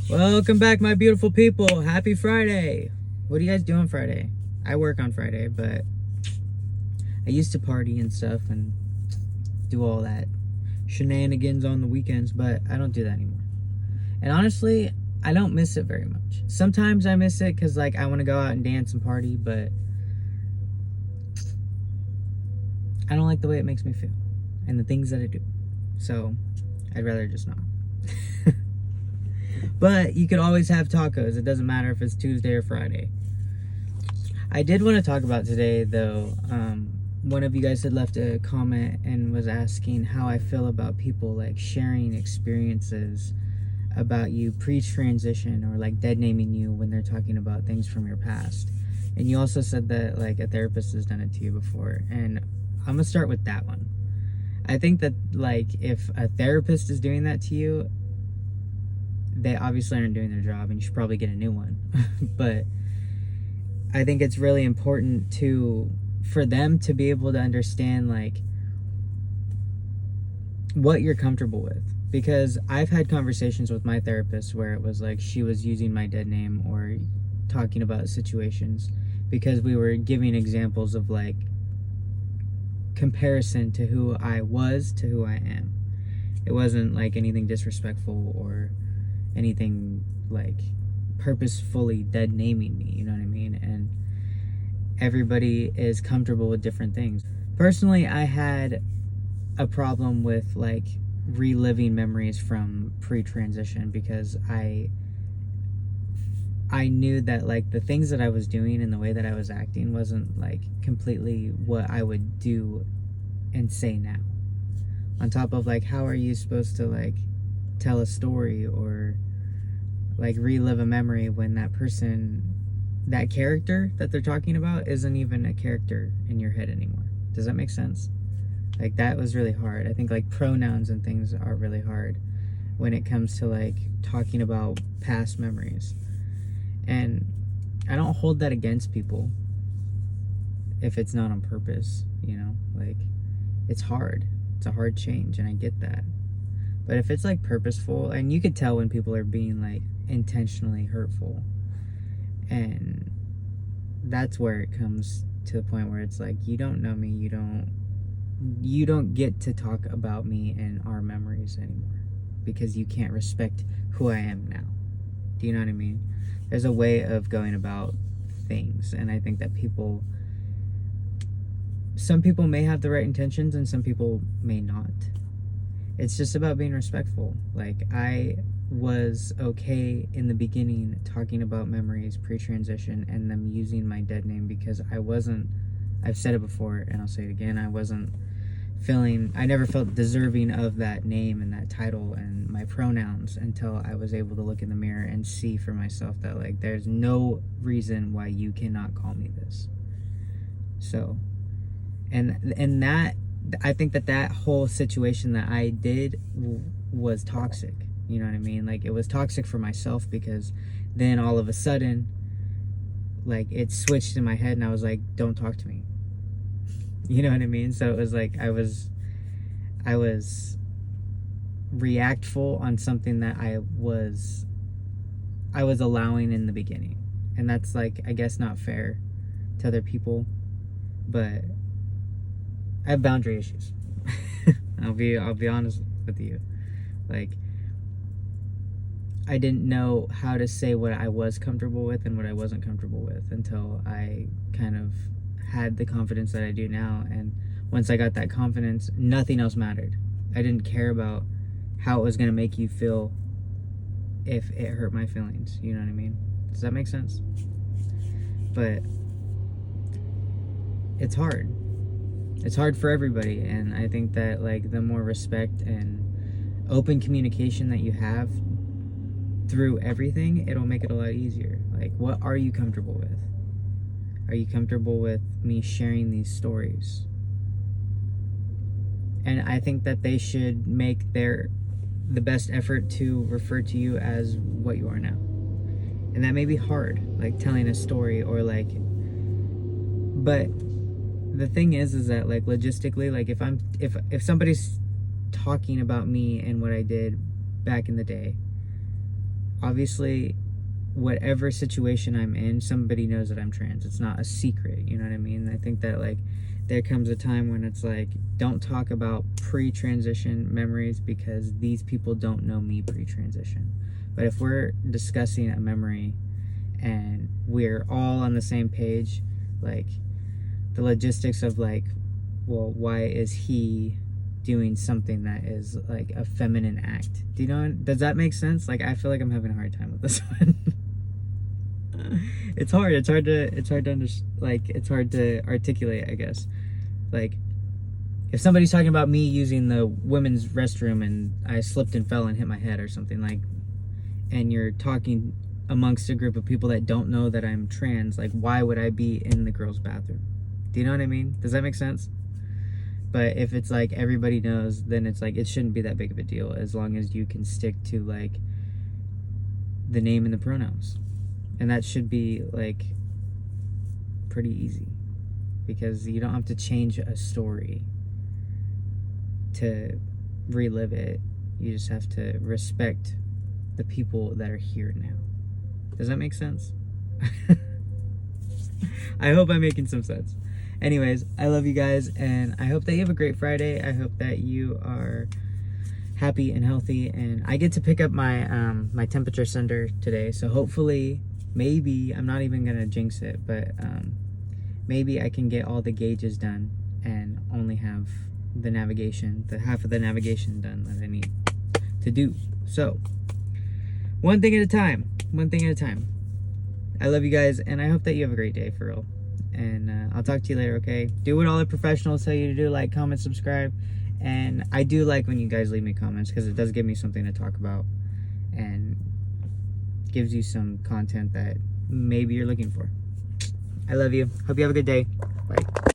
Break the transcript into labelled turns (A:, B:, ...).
A: Welcome back, my beautiful people. Happy Friday. What are you guys doing Friday? I work on Friday, but I used to party and stuff and do all that shenanigans on the weekends, but I don't do that anymore. And honestly, I don't miss it very much. Sometimes I miss it because like I want to go out and dance and party, but I don't like the way it makes me feel and the things that I do. So I'd rather just not. But you could always have tacos. It doesn't matter if it's Tuesday or Friday. I did want to talk about today, though. One of you guys had left a comment and was asking how I feel about people like sharing experiences about you pre-transition or like dead naming you when they're talking about things from your past. And you also said that like a therapist has done it to you before. And I'm gonna start with that one. I think that like if a therapist is doing that to you, they obviously aren't doing their job and you should probably get a new one. But I think it's really important for them to be able to understand like what you're comfortable with. Because I've had conversations with my therapist where it was like she was using my dead name or talking about situations because we were giving examples of like comparison to who I was to who I am. It wasn't like anything disrespectful or anything like purposefully dead naming me, you know what I mean? And everybody is comfortable with different things. Personally, I had a problem with like reliving memories from pre-transition because I knew that like the things that I was doing and the way that I was acting wasn't like completely what I would do and say now. On top of like, how are you supposed to like tell a story or like relive a memory when that person, that character that they're talking about isn't even a character in your head anymore? Does that make sense? Like that was really hard. I think like pronouns and things are really hard when it comes to like talking about past memories. And I don't hold that against people if it's not on purpose, you know? Like it's hard. It's a hard change and I get that. But if it's like purposeful, and you could tell when people are being like intentionally hurtful, and that's where it comes to the point where it's like, you don't know me, you don't get to talk about me and our memories anymore because you can't respect who I am now. Do you know what I mean? There's a way of going about things, and I think that some people may have the right intentions and some people may not. It's just about being respectful. Like I was okay in the beginning talking about memories pre-transition and them using my dead name because I've said it before and I'll say it again, I never felt deserving of that name and that title and my pronouns until I was able to look in the mirror and see for myself that like there's no reason why you cannot call me this. So and that, I think that whole situation that I did was toxic. You know what I mean? Like it was toxic for myself because then all of a sudden like it switched in my head and I was like, don't talk to me. You know what I mean? So it was like I was reactful on something that I was allowing in the beginning. And that's like, I guess, not fair to other people, but I have boundary issues. I'll be honest with you. Like I didn't know how to say what I was comfortable with and what I wasn't comfortable with until I kind of had the confidence that I do now. And once I got that confidence, nothing else mattered. I didn't care about how it was going to make you feel if it hurt my feelings. You know what I mean? Does that make sense? But it's hard. It's hard for everybody, and I think that like the more respect and open communication that you have through everything, it'll make it a lot easier. Like, what are you comfortable with? Are you comfortable with me sharing these stories? And I think that they should make the best effort to refer to you as what you are now. And that may be hard, like telling a story or like, but the thing is that like logistically, like if somebody's talking about me and what I did back in the day, obviously, whatever situation I'm in, somebody knows that I'm trans. It's not a secret, you know what I mean? I think that, like, there comes a time when it's like, don't talk about pre-transition memories because these people don't know me pre-transition. But if we're discussing a memory and we're all on the same page, like, the logistics of, like, well, why is he doing something that is like a feminine act? Do you know? Does that make sense? Like, I feel like I'm having a hard time with this one. It's hard to articulate, I guess. Like, if somebody's talking about me using the women's restroom and I slipped and fell and hit my head or something, like, and you're talking amongst a group of people that don't know that I'm trans, like, why would I be in the girls' bathroom? Do you know what I mean? Does that make sense? But if it's like everybody knows, then it's like it shouldn't be that big of a deal as long as you can stick to, like, the name and the pronouns. And that should be, like, pretty easy because you don't have to change a story to relive it. You just have to respect the people that are here now. Does that make sense? I hope I'm making some sense. Anyways, I love you guys, and I hope that you have a great Friday. I hope that you are happy and healthy, and I get to pick up my my temperature sender today, so hopefully, maybe, I'm not even gonna jinx it, but maybe I can get all the gauges done and only have the navigation, the half of the navigation done that I need to do. So, one thing at a time, one thing at a time. I love you guys, and I hope that you have a great day, for real. And I'll talk to you later, okay? Do what all the professionals tell you to do, like, comment, subscribe. And I do like when you guys leave me comments because it does give me something to talk about and gives you some content that maybe you're looking for. I love you. Hope you have a good day. Bye.